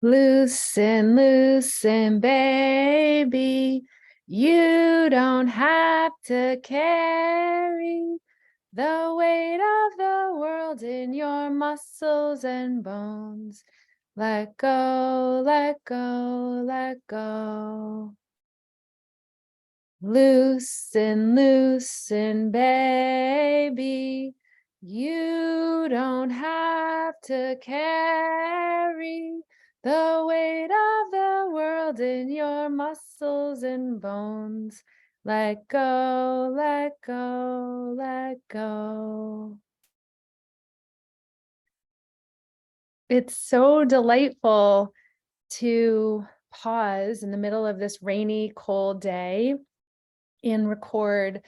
Loosen, loosen, baby. You don't have to carry the weight of the world in your muscles and bones. Let go, let go, let go. Loosen, loosen, baby. You don't have to carry the weight of the world in your muscles and bones. Let go, let go, let go. It's so delightful to pause in the middle of this rainy, cold day and record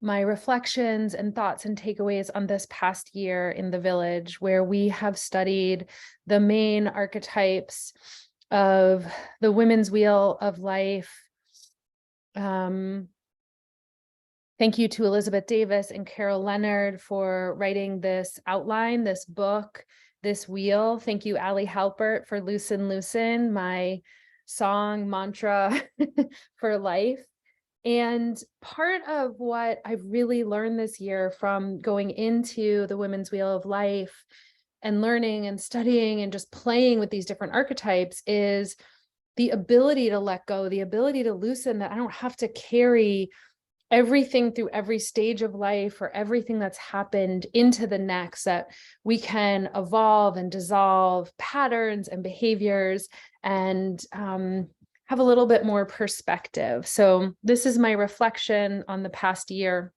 my reflections and thoughts and takeaways on this past year in the village, where we have studied the main archetypes of the women's wheel of life. Thank you to Elizabeth Davis and Carol Leonard for writing this outline, this book, this wheel. Thank you, Allie Halpert, for Loosen, Loosen, my song mantra for life. And part of what I've really learned this year from going into the Women's Wheel of Life and learning and studying and just playing with these different archetypes is the ability to let go, the ability to loosen, that I don't have to carry everything through every stage of life or everything that's happened into the next, that we can evolve and dissolve patterns and behaviors and have a little bit more perspective. So this is my reflection on the past year.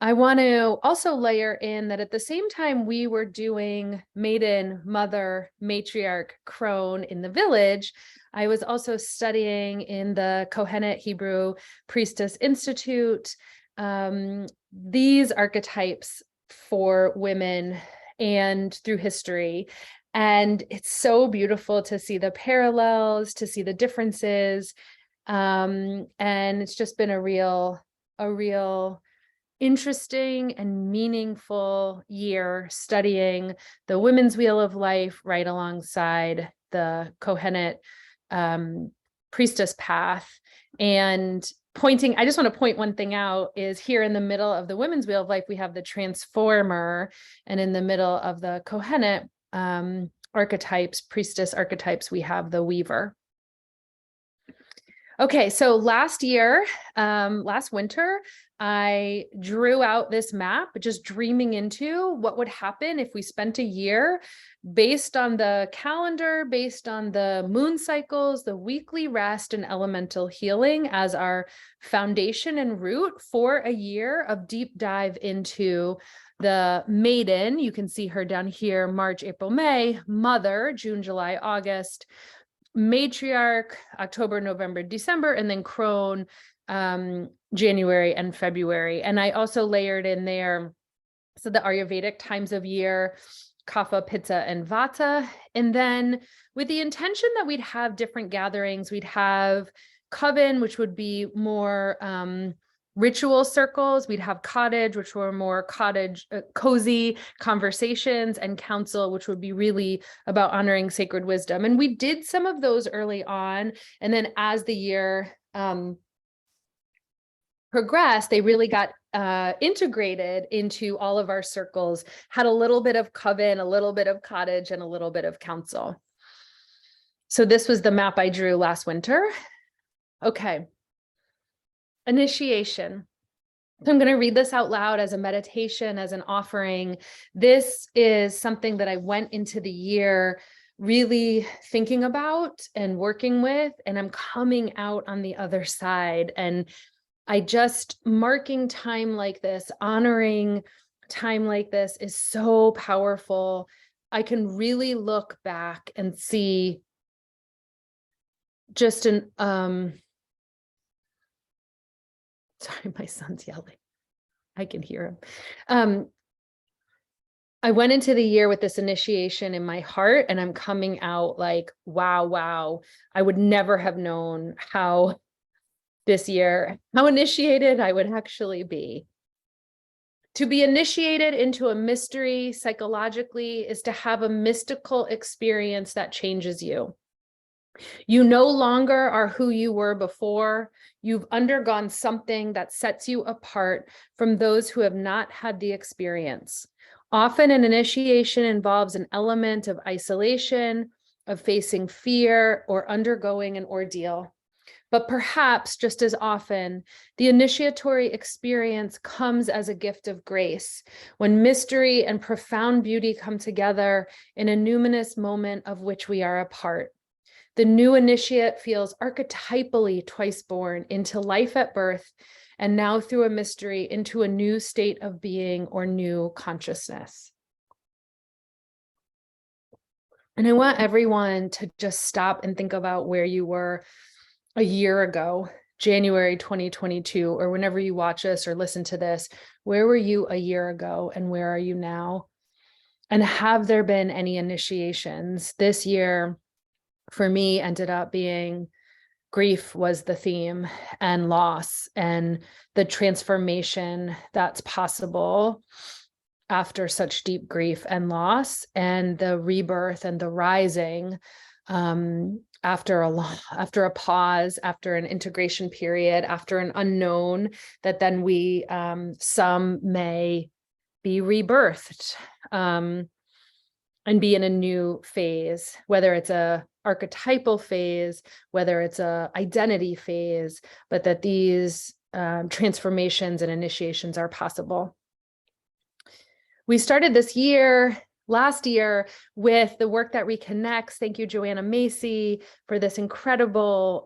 I want to also layer in that at the same time we were doing maiden, mother, matriarch, crone in the village, I was also studying in the Kohenet Hebrew Priestess Institute, these archetypes for women and through history. And it's so beautiful to see the parallels, to see the differences. And it's just been a real interesting and meaningful year studying the Women's Wheel of Life right alongside the Kohenet priestess path. And I just want to point one thing out, is here in the middle of the Women's Wheel of Life, we have the transformer, and in the middle of the Kohenet archetypes, priestess archetypes, we have the weaver. Okay, so last winter, I drew out this map, just dreaming into what would happen if we spent a year based on the calendar, based on the moon cycles, the weekly rest and elemental healing as our foundation and root for a year of deep dive into the maiden. You can see her down here, March, April, May, mother, June, July, August, matriarch, October, November, December, and then crone, January and February. And I also layered in there, so the Ayurvedic times of year, Kapha, Pitta, and Vata. And then with the intention that we'd have different gatherings, we'd have coven, which would be more ritual circles. We'd have cottage, which were more cozy conversations, and council, which would be really about honoring sacred wisdom. And we did some of those early on. And then as the year progressed, they really got integrated into all of our circles, had a little bit of coven, a little bit of cottage, and a little bit of council. So this was the map I drew last winter. Okay. Initiation. So I'm going to read this out loud as a meditation, as an offering. This is something that I went into the year really thinking about and working with, and I'm coming out on the other side. And I just marking time like this, honoring time like this is so powerful. I can really look back and see just an, sorry, my son's yelling. I can hear him. I went into the year with this initiation in my heart, and I'm coming out like, wow, I would never have known how this year, how initiated I would actually be. To be initiated into a mystery psychologically is to have a mystical experience that changes you. You no longer are who you were before. You've undergone something that sets you apart from those who have not had the experience. Often an initiation involves an element of isolation, of facing fear, or undergoing an ordeal. But perhaps just as often, the initiatory experience comes as a gift of grace, when mystery and profound beauty come together in a numinous moment of which we are a part. The new initiate feels archetypally twice born into life at birth, and now through a mystery into a new state of being or new consciousness. And I want everyone to just stop and think about where you were a year ago, January 2022, or whenever you watch this or listen to this. Where were you a year ago and where are you now? And have there been any initiations? This year, for me, ended up being grief was the theme, and loss, and the transformation that's possible after such deep grief and loss, and the rebirth and the rising after a pause, after an integration period, after an unknown, that then we some may be rebirthed and be in a new phase, whether it's a archetypal phase, whether it's a identity phase, but that these transformations and initiations are possible. We started last year, with the work that reconnects. Thank you, Joanna Macy, for this incredible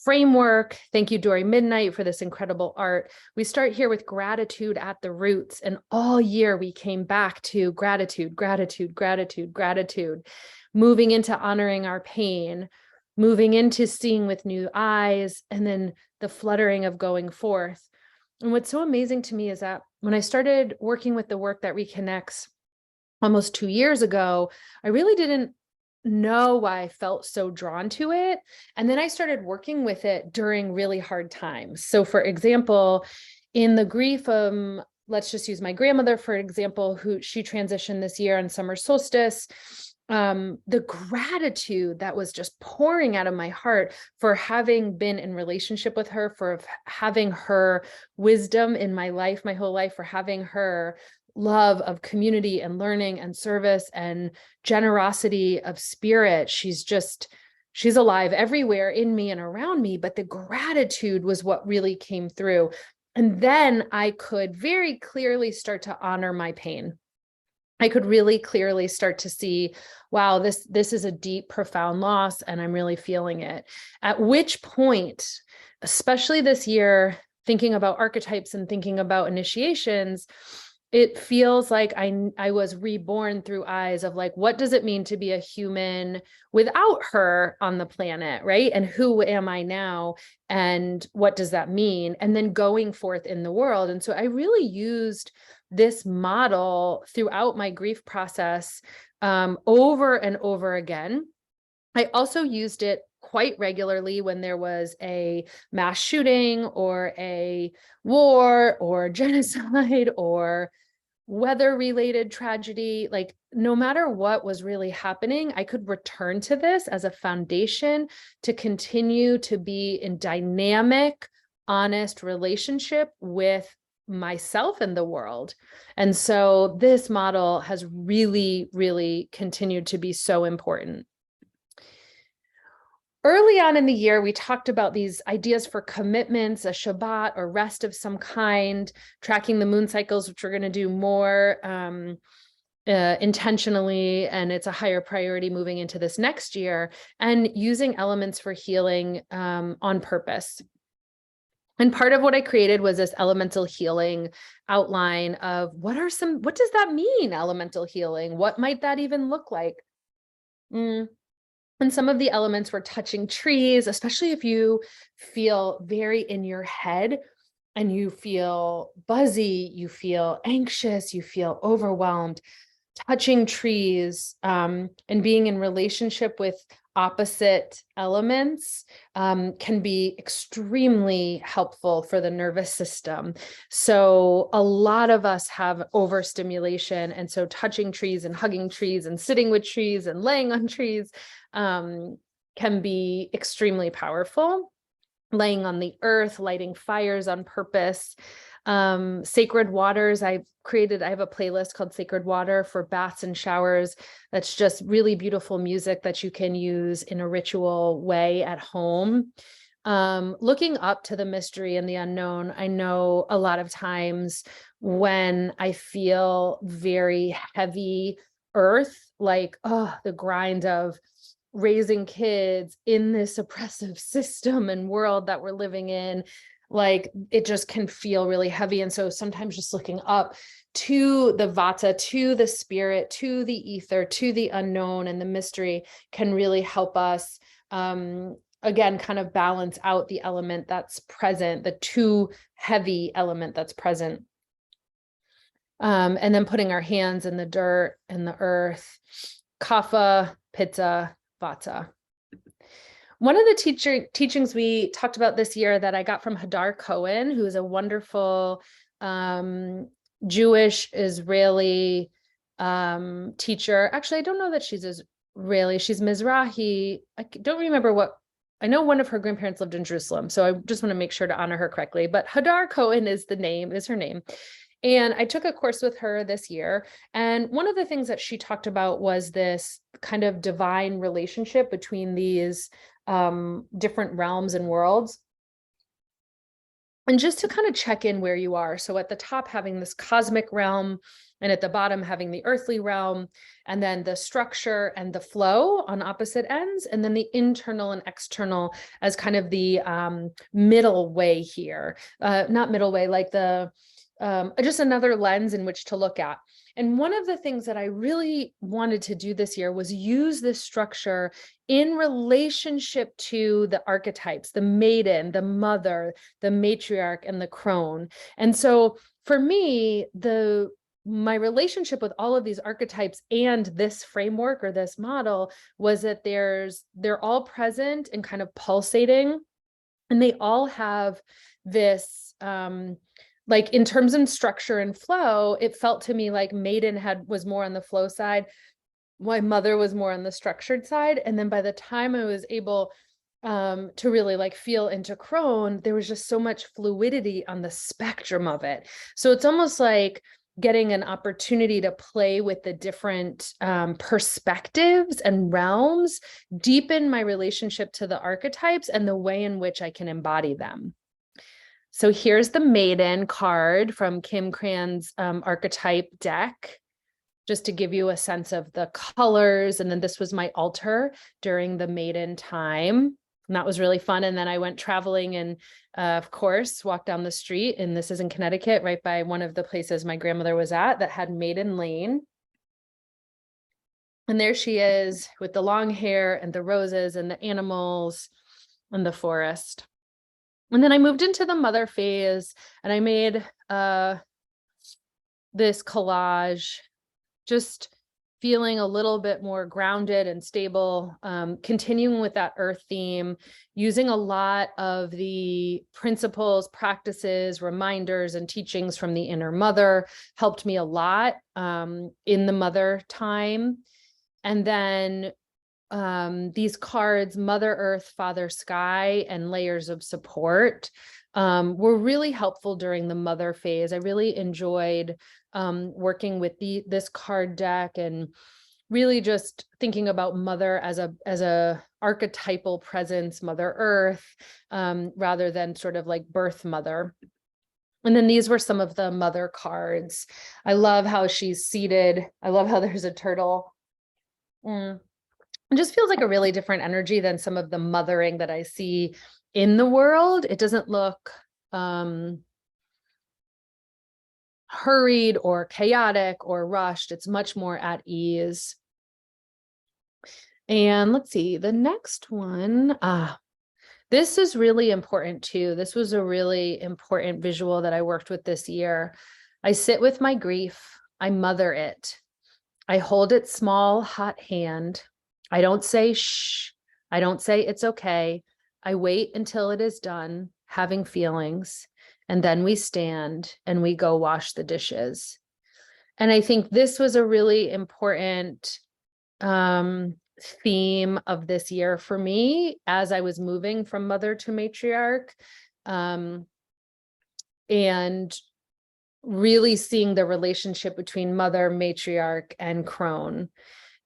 framework. Thank you, Dory Midnight, for this incredible art. We start here with gratitude at the roots, and all year we came back to gratitude, gratitude, gratitude, gratitude, moving into honoring our pain, moving into seeing with new eyes, and then the fluttering of going forth. And what's so amazing to me is that when I started working with the work that reconnects almost 2 years ago, I really didn't know why I felt so drawn to it. And then I started working with it during really hard times. So for example, in the grief, let's just use my grandmother, for example, who she transitioned this year on summer solstice. The gratitude that was just pouring out of my heart for having been in relationship with her, for having her wisdom in my life, my whole life, for having her love of community and learning and service and generosity of spirit. She's alive everywhere in me and around me, but the gratitude was what really came through. And then I could very clearly start to honor my pain. I could really clearly start to see, wow, this is a deep, profound loss, and I'm really feeling it. At which point, especially this year, thinking about archetypes and thinking about initiations, it feels like I was reborn through eyes of like, what does it mean to be a human without her on the planet, right? And who am I now? And what does that mean? And then going forth in the world. And so I really used this model throughout my grief process over and over again. I also used it quite regularly when there was a mass shooting or a war or genocide or weather-related tragedy. Like, no matter what was really happening, I could return to this as a foundation to continue to be in dynamic, honest relationship with myself and the world. And so this model has really, really continued to be so important. Early on in the year, we talked about these ideas for commitments, a Shabbat or rest of some kind, tracking the moon cycles, which we're going to do more intentionally, and it's a higher priority moving into this next year, and using elements for healing on purpose. And part of what I created was this elemental healing outline of what does that mean, elemental healing? What might that even look like? And some of the elements were touching trees, especially if you feel very in your head and you feel buzzy, you feel anxious, you feel overwhelmed. Touching trees and being in relationship with opposite elements can be extremely helpful for the nervous system. So a lot of us have overstimulation. And so touching trees and hugging trees and sitting with trees and laying on trees can be extremely powerful. Laying on the earth, lighting fires on purpose. Sacred waters. I have a playlist called Sacred Water for baths and showers. That's just really beautiful music that you can use in a ritual way at home. Looking up to the mystery and the unknown. I know a lot of times when I feel very heavy earth, like, oh, the grind of raising kids in this oppressive system and world that we're living in, like it just can feel really heavy. And so sometimes just looking up to the vata, to the spirit, to the ether, to the unknown and the mystery can really help us, again, kind of balance out the element that's present, the too heavy element that's present. And then putting our hands in the dirt and the earth, kapha, pitta, vata. One of the teachings we talked about this year that I got from Hadar Cohen, who is a wonderful Jewish Israeli teacher. Actually, I don't know that she's Israeli. She's Mizrahi. I don't remember what. I know one of her grandparents lived in Jerusalem, so I just want to make sure to honor her correctly. But Hadar Cohen is her name. And I took a course with her this year. And one of the things that she talked about was this kind of divine relationship between these different realms and worlds. And just to kind of check in where you are. So at the top, having this cosmic realm, and at the bottom, having the earthly realm, and then the structure and the flow on opposite ends, and then the internal and external as kind of the middle way here. Not middle way, like the just another lens in which to look at. And one of the things that I really wanted to do this year was use this structure in relationship to the archetypes, the maiden, the mother, the matriarch, and the crone. And so for me, my relationship with all of these archetypes and this framework or this model was that they're all present and kind of pulsating, and they all have this, like in terms of structure and flow, it felt to me like maiden was more on the flow side, my mother was more on the structured side. And then by the time I was able to really like feel into crone, there was just so much fluidity on the spectrum of it. So it's almost like getting an opportunity to play with the different perspectives and realms, deepen my relationship to the archetypes and the way in which I can embody them. So here's the maiden card from Kim Cran's archetype deck, just to give you a sense of the colors. And then this was my altar during the maiden time. And that was really fun. And then I went traveling and, of course, walked down the street. And this is in Connecticut, right by one of the places my grandmother was at that had Maiden Lane. And there she is with the long hair and the roses and the animals and the forest. And then I moved into the mother phase and I made this collage, just feeling a little bit more grounded and stable, continuing with that earth theme, using a lot of the principles, practices, reminders, and teachings from the inner mother helped me a lot in the mother time. And then these cards, Mother Earth, Father Sky, and Layers of Support were really helpful during the mother phase. I really enjoyed working with this card deck and really just thinking about mother as a archetypal presence, Mother Earth, rather than sort of like birth mother. And then these were some of the mother cards. I love how she's seated. I love how there's a turtle. It just feels like a really different energy than some of the mothering that I see in the world. It doesn't look hurried or chaotic or rushed. It's much more at ease. And let's see, the next one. This is really important too. This was a really important visual that I worked with this year. I sit with my grief. I mother it. I hold its small, hot hand. I don't say shh. I don't say it's okay. I wait until it is done, having feelings, and then we stand and we go wash the dishes. And I think this was a really important theme of this year for me as I was moving from mother to matriarch, and really seeing the relationship between mother, matriarch, and crone.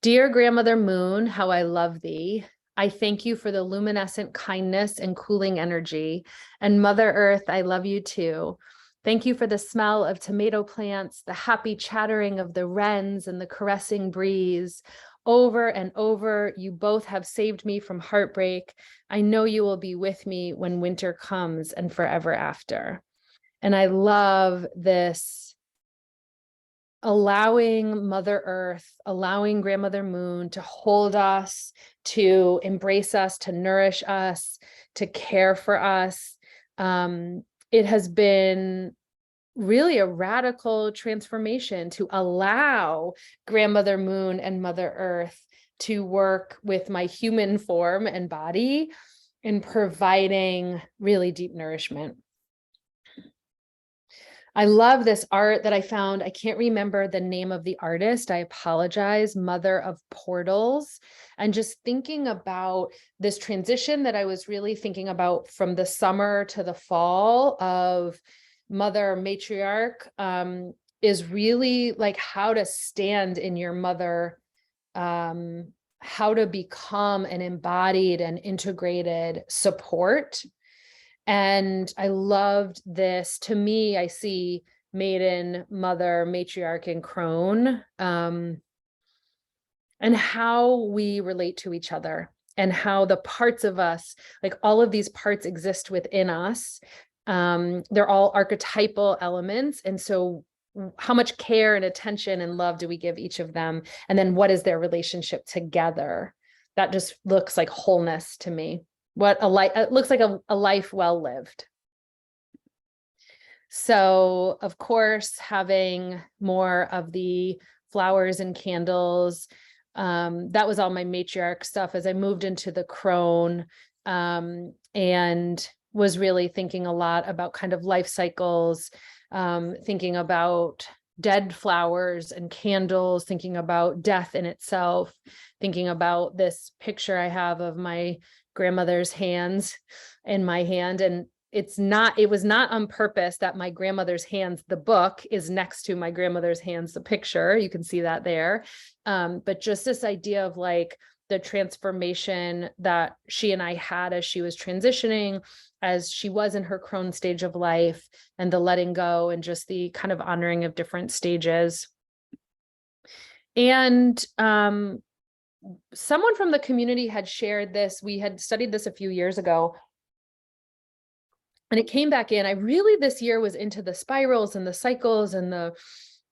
Dear grandmother moon, how I love thee. I thank you for the luminescent kindness and cooling energy. And Mother Earth, I love you too. Thank you for the smell of tomato plants, the happy chattering of the wrens, and the caressing breeze. Over and over, you both have saved me from heartbreak. I know you will be with me when winter comes and forever after. And I love this, allowing Mother Earth, allowing Grandmother Moon to hold us, to embrace us, to nourish us, to care for us. It has been really a radical transformation to allow Grandmother Moon and Mother Earth to work with my human form and body in providing really deep nourishment. I love this art that I found. I can't remember the name of the artist. I apologize. Mother of Portals. And just thinking about this transition that I was really thinking about from the summer to the fall of mother matriarch, is really like how to stand in your mother, how to become an embodied and integrated support. And I loved this. To me, I see maiden, mother, matriarch, and crone, and how we relate to each other, and how the parts of us, like all of these parts exist within us. They're all archetypal elements. And so how much care and attention and love do we give each of them? And then what is their relationship together? That just looks like wholeness to me. What a life, it looks like a life well lived. So of course, having more of the flowers and candles, that was all my matriarch stuff as I moved into the crone, and was really thinking a lot about kind of life cycles, thinking about dead flowers and candles, thinking about death in itself, thinking about this picture I have of my grandmother's hands in my hand. And it was not on purpose that my grandmother's hands, the book, is next to my grandmother's hands, the picture, you can see that there. But just this idea of like the transformation that she and I had as she was transitioning, as she was in her crone stage of life, and the letting go and just the kind of honoring of different stages. And someone from the community had shared this. We had studied this a few years ago, and it came back in. I really this year was into the spirals and the cycles and the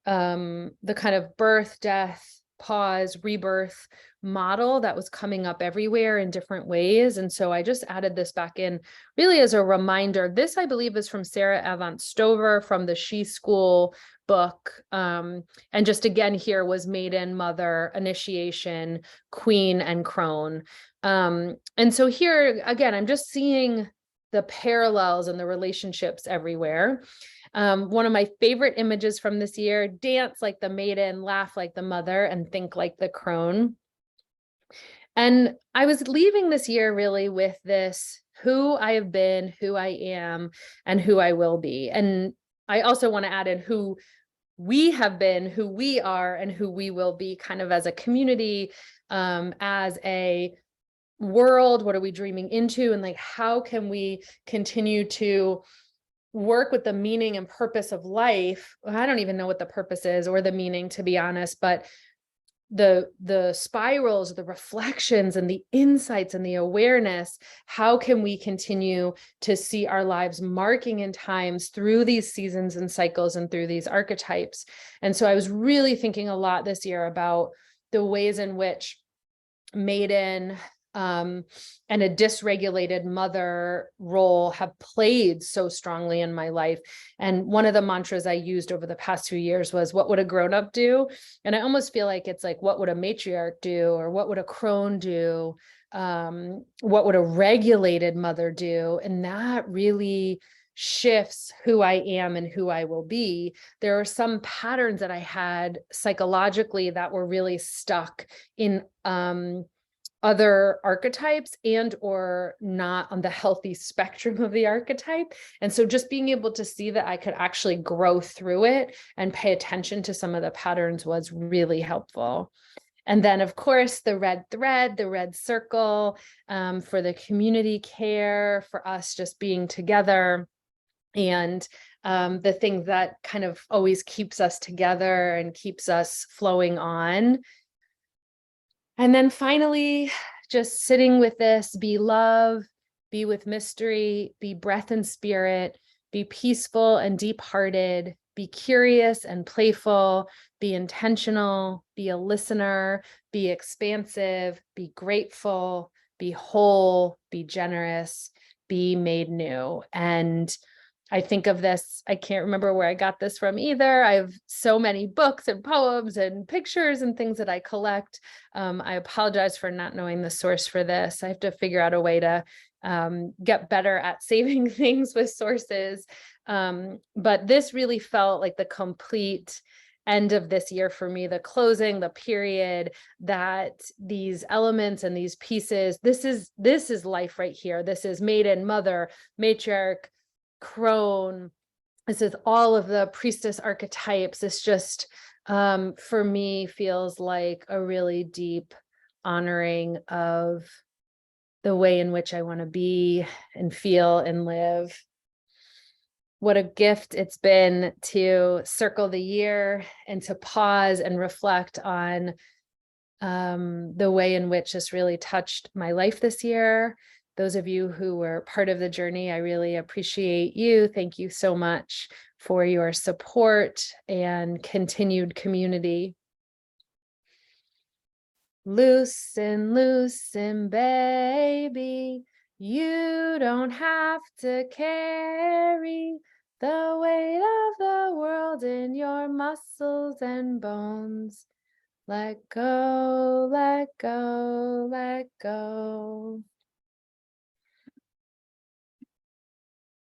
kind of birth, death, pause, rebirth model that was coming up everywhere in different ways. And so I just added this back in really as a reminder. This, I believe, is from Sarah Avant Stover from the She School book. And just again, here was maiden, mother, initiation, queen, and crone. And so here, again, I'm just seeing the parallels and the relationships everywhere. One of my favorite images from this year: dance like the maiden, laugh like the mother, and think like the crone. And I was leaving this year really with this: who I have been, who I am, and who I will be. And I also want to add in who we have been, who we are, and who we will be, kind of as a community, as a world. What are we dreaming into? And like, how can we continue to work with the meaning and purpose of life? I don't even know what the purpose is or the meaning, to be honest, but the spirals, the reflections, and the insights and the awareness, how can we continue to see our lives marking in times through these seasons and cycles and through these archetypes? And so I was really thinking a lot this year about the ways in which maiden, and a dysregulated mother role have played so strongly in my life. And one of the mantras I used over the past 2 years was, what would a grown-up do? And I almost feel like it's like, what would a matriarch do? Or what would a crone do? what would a regulated mother do? And that really shifts who I am and who I will be. There are some patterns that I had psychologically that were really stuck in other archetypes and or not on the healthy spectrum of the archetype. And so just being able to see that I could actually grow through it and pay attention to some of the patterns was really helpful. And then, of course, the red thread, the red circle, for the community care, for us just being together, and the thing that kind of always keeps us together and keeps us flowing on. And then finally, just sitting with this, be love, be with mystery, be breath and spirit, be peaceful and deep-hearted, be curious and playful, be intentional, be a listener, be expansive, be grateful, be whole, be generous, be made new. And I think of this, I can't remember where I got this from either. I have so many books and poems and pictures and things that I collect. I apologize for not knowing the source for this. I have to figure out a way to get better at saving things with sources. But this really felt like the complete end of this year for me, the closing, the period, that these elements and these pieces, this is life right here. This is maiden, mother, matriarch, crone. This is all of the priestess archetypes. It's just, for me, feels like a really deep honoring of the way in which I want to be and feel and live. What a gift it's been to circle the year and to pause and reflect on the way in which this really touched my life this year. Those of you who were part of the journey, I really appreciate you. Thank you so much for your support and continued community. Loosen, loosen, baby. You don't have to carry the weight of the world in your muscles and bones. Let go, let go, let go.